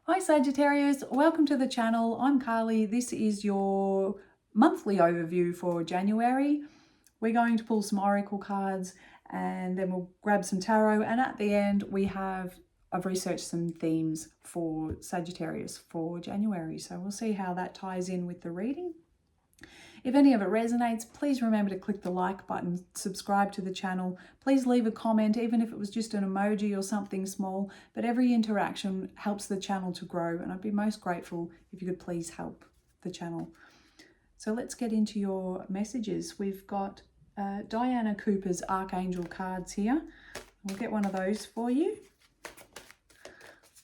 Hi Sagittarius, welcome to the channel. I'm Carly. This is your monthly overview for January. We're going to pull some oracle cards and then we'll grab some tarot, and at the end I've researched some themes for Sagittarius for January, so we'll see how that ties in with the reading. If any of it resonates, please remember to click the like button, subscribe to the channel. Please leave a comment, even if it was just an emoji or something small, but every interaction helps the channel to grow, and I'd be most grateful if you could please help the channel. So let's get into your messages. We've got Diana Cooper's Archangel cards here. We'll get one of those for you.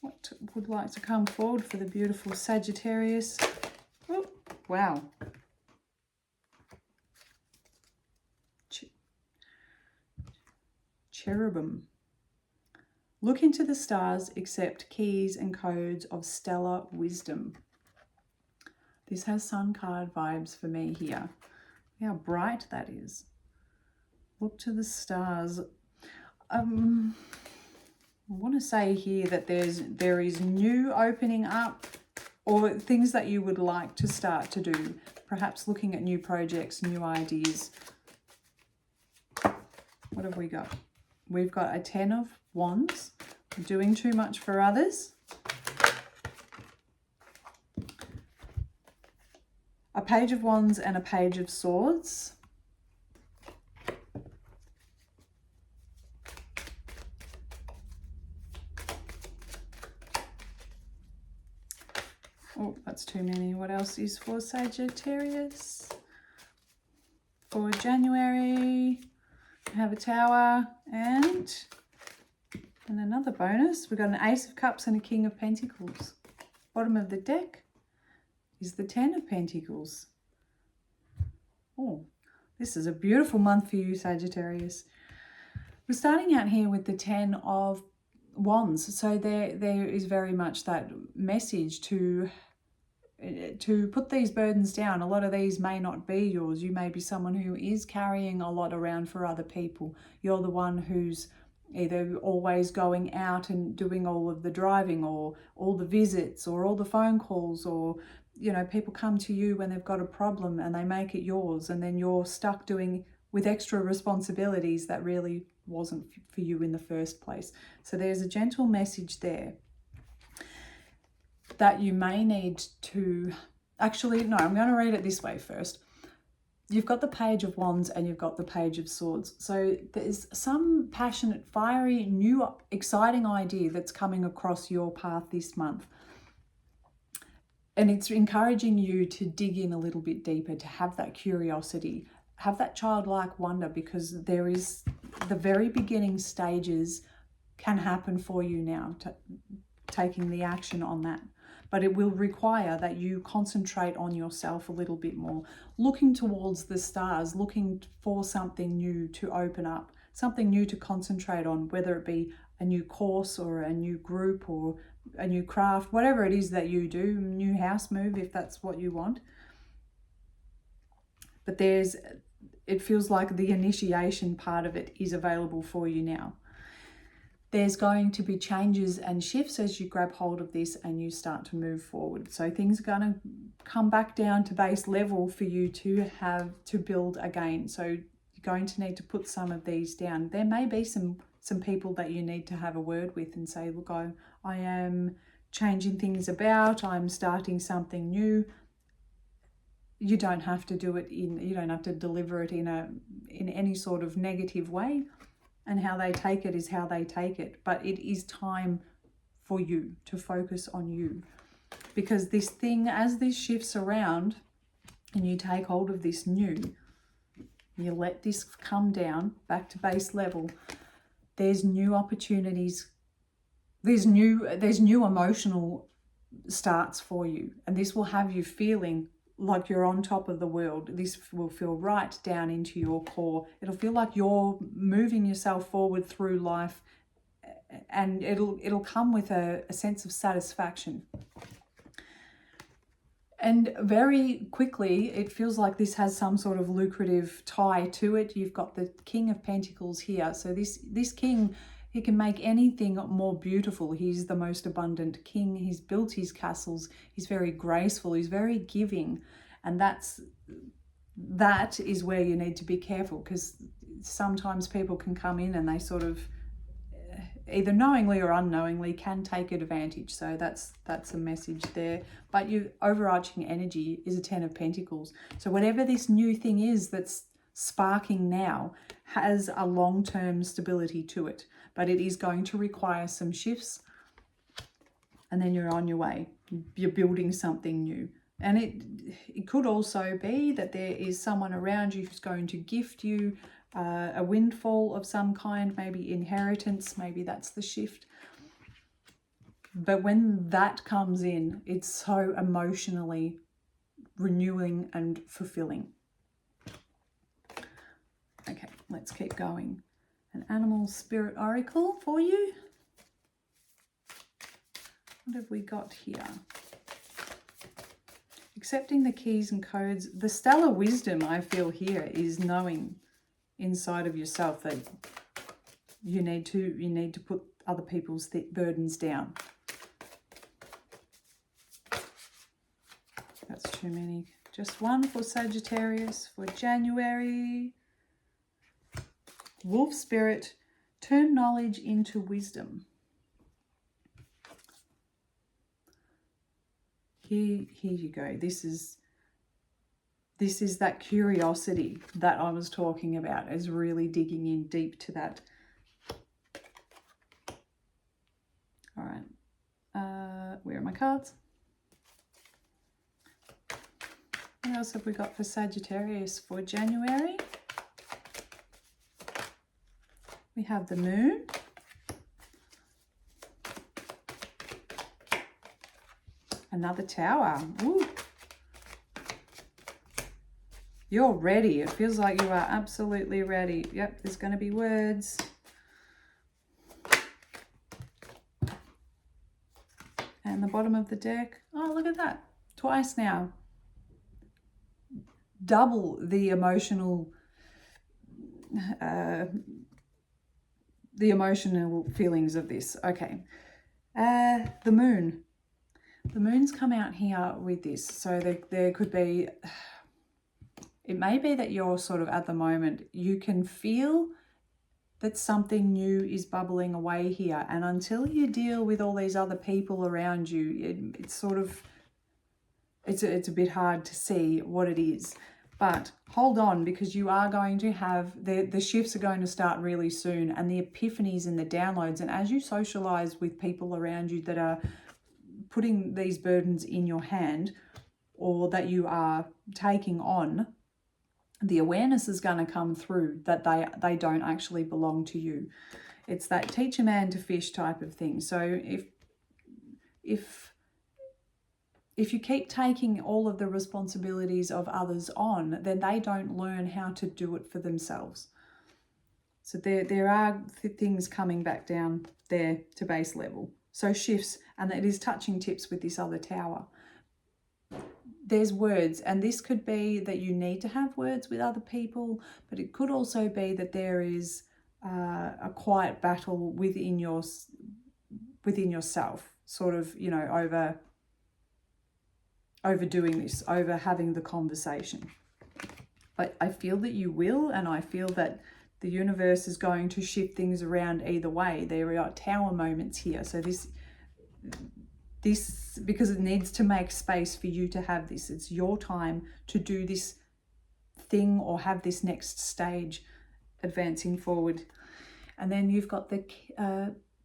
What would like to come forward for the beautiful Sagittarius? Oh, wow. Cherubim. Look into the stars, accept keys and codes of stellar wisdom. This has sun card vibes for me here. How bright that is. Look to the stars. I want to say here that there is new opening up, or things that you would like to start to do. Perhaps looking at new projects, new ideas. What have we got? We've got a 10 of Wands, doing too much for others. A Page of Wands and a Page of Swords. Oh, that's too many. What else is for Sagittarius? For January, we have a Tower and another bonus. We've got an Ace of Cups and a King of Pentacles. Bottom of the deck is the 10 of Pentacles. Oh, this is a beautiful month for you, Sagittarius. We're starting out here with the 10 of Wands. So there is very much that message to put these burdens down. A lot of these may not be yours. You may be someone who is carrying a lot around for other people. You're the one who's either always going out and doing all of the driving, or all the visits, or all the phone calls, or people come to you when they've got a problem and they make it yours, and then you're stuck doing with extra responsibilities that really wasn't for you in the first place. So there's a gentle message there that you may need to, actually, no, I'm going to read it this way first. You've got the Page of Wands and you've got the Page of Swords. So there's some passionate, fiery, new, exciting idea that's coming across your path this month. And it's encouraging you to dig in a little bit deeper, to have that curiosity, have that childlike wonder, because there is the very beginning stages can happen for you now, taking the action on that. But it will require that you concentrate on yourself a little bit more, looking towards the stars, looking for something new to open up, something new to concentrate on, whether it be a new course or a new group or a new craft, whatever it is that you do, new house move if that's what you want. But it feels like the initiation part of it is available for you now. There's going to be changes and shifts as you grab hold of this and you start to move forward. So things are going to come back down to base level for you to have to build again. So you're going to need to put some of these down. There may be some people that you need to have a word with and say, look, I am changing things about. I'm starting something new. You don't have to do it you don't have to deliver it in any sort of negative way. And how they take it is how they take it. But it is time for you to focus on you. Because this thing, as this shifts around and you take hold of this new, you let this come down back to base level, there's new opportunities, there's new emotional starts for you. And this will have you feeling like you're on top of the world. This will feel right down into your core. It'll feel like you're moving yourself forward through life, and it'll come with a sense of satisfaction. And very quickly, it feels like this has some sort of lucrative tie to it. You've got the King of Pentacles here. So this king, He can make anything more beautiful. He's the most abundant king. He's built his castles. He's very graceful. He's very giving. And that is where you need to be careful, because sometimes people can come in and they sort of either knowingly or unknowingly can take advantage. So that's a message there. But your overarching energy is a 10 of Pentacles. So whatever this new thing is that's sparking now has a long-term stability to it, but it is going to require some shifts, and then you're on your way. You're building something new. And it could also be that there is someone around you who's going to gift you a windfall of some kind, maybe inheritance, maybe that's the shift. But when that comes in, it's so emotionally renewing and fulfilling. Okay, let's keep going. An animal spirit oracle for you. What have we got here? Accepting the keys and codes. The stellar wisdom I feel here is knowing inside of yourself that you need to put other people's burdens down. That's too many. Just one for Sagittarius for January. Wolf spirit, turn knowledge into wisdom. Here you go. This is that curiosity that I was talking about, is really digging in deep to that. All right. Where are my cards? What else have we got for Sagittarius for January? We have the moon. Another tower. Ooh. You're ready. It feels like you are absolutely ready. Yep, there's going to be words. And the bottom of the deck. Oh, look at that. Twice now. Double the emotional feelings of this. Okay. The moon. The moon's come out here with this. So there could be, it may be that you're sort of at the moment, you can feel that something new is bubbling away here. And until you deal with all these other people around you, it's sort of, it's a bit hard to see what it is. But hold on, because you are going to have, the shifts are going to start really soon, and the epiphanies and the downloads. And as you socialize with people around you that are putting these burdens in your hand, or that you are taking on, the awareness is going to come through that they don't actually belong to you. It's that teach a man to fish type of thing. So if you keep taking all of the responsibilities of others on, then they don't learn how to do it for themselves. So there are things coming back down there to base level. So shifts, and it is touching tips with this other tower. There's words, and this could be that you need to have words with other people, but it could also be that there is a quiet battle within yourself, sort of, you know, overdoing this, over having the conversation. But I feel that you will, and I feel that the universe is going to shift things around either way. There are tower moments here. So this, because it needs to make space for you to have this. It's your time to do this thing or have this next stage advancing forward. And then you've got the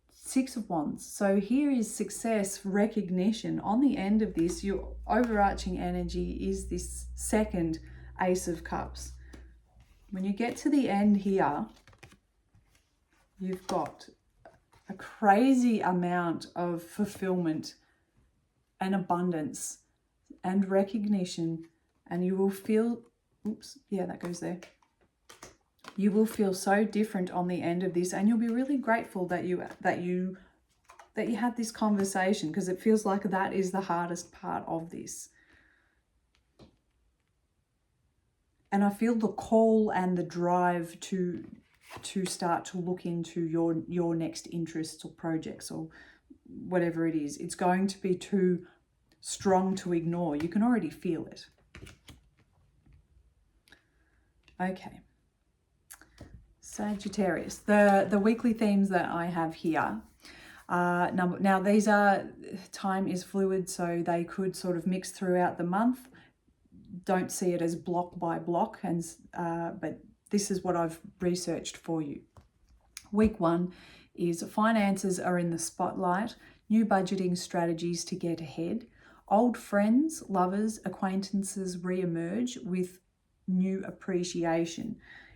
Six of Wands. So here is success, recognition. On the end of this, your overarching energy is this second Ace of Cups. When you get to the end here, you've got a crazy amount of fulfillment and abundance and recognition, and you will feel, oops, yeah, that goes there. You will feel so different on the end of this, and you'll be really grateful that you had this conversation, because it feels like that is the hardest part of this. And I feel the call and the drive to to start to look into your next interests or projects or whatever it is. It's going to be too strong to ignore. You can already feel it. Okay. Sagittarius. The weekly themes that I have here. Now these are, time is fluid, so they could sort of mix throughout the month. Don't see it as block by block, and but this is what I've researched for you. Week 1 is finances are in the spotlight, new budgeting strategies to get ahead. Old friends, lovers, acquaintances re-emerge with new appreciation.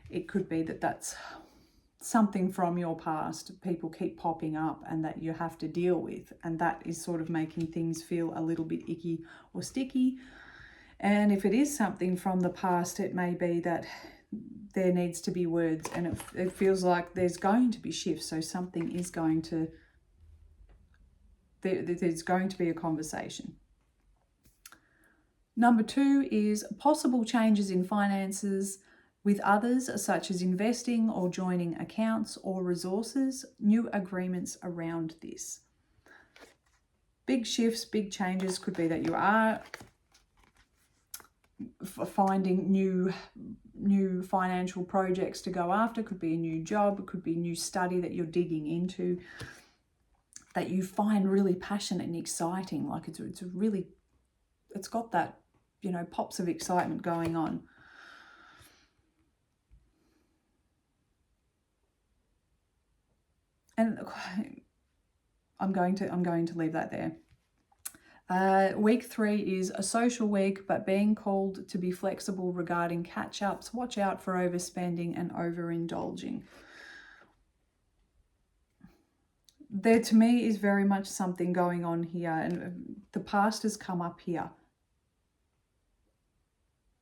It could be that that's something from your past. People keep popping up and that you have to deal with, and that is sort of making things feel a little bit icky or sticky. And if it is something from the past, it may be that there needs to be words, and it feels like there's going to be shifts. So something is going to, there's going to be a conversation. Number 2 is possible changes in finances with others, such as investing or joining accounts or resources, new agreements around this. Big shifts, big changes could be that you are finding new financial projects to go after. Could be a new job, it could be new study that you're digging into that you find really passionate and exciting. Like it's got that, you know, pops of excitement going on. And I'm going to leave that there. Week 3 is a social week, but being called to be flexible regarding catch-ups. Watch out for overspending and overindulging. There, to me, is very much something going on here, and the past has come up here.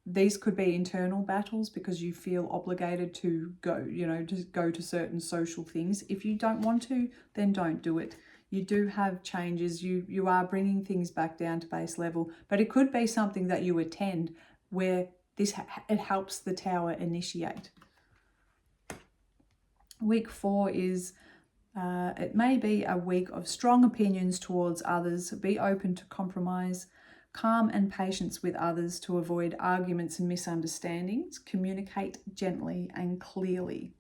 These could be internal battles because you feel obligated to go, you know, to go to certain social things. If you don't want to, then don't do it. You do have changes. You are bringing things back down to base level, but it could be something that you attend where it helps the tower initiate. Week 4 is, it may be a week of strong opinions towards others. Be open to compromise. Calm and patience with others to avoid arguments and misunderstandings. Communicate gently and clearly.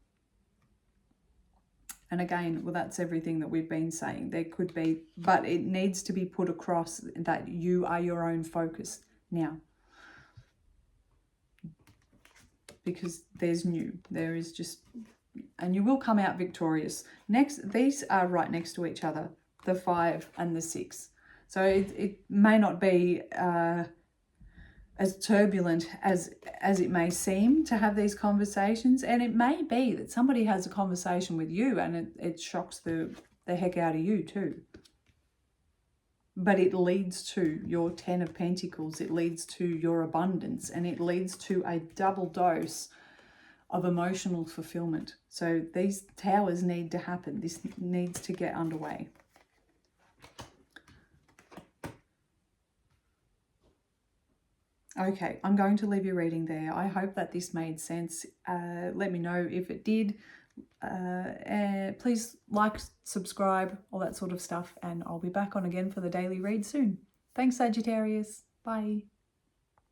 And again, well, that's everything that we've been saying. There could be, but it needs to be put across that you are your own focus now. Because there is just, and you will come out victorious. Next, these are right next to each other, the 5 and the 6. So it may not be as turbulent as it may seem to have these conversations. And it may be that somebody has a conversation with you and it shocks the heck out of you too. But it leads to your 10 of Pentacles. It leads to your abundance, and it leads to a double dose of emotional fulfillment. So these towers need to happen. This needs to get underway. Okay, I'm going to leave your reading there. I hope that this made sense. Let me know if it did. Please like, subscribe, all that sort of stuff, and I'll be back on again for the daily read soon. Thanks, Sagittarius. Bye.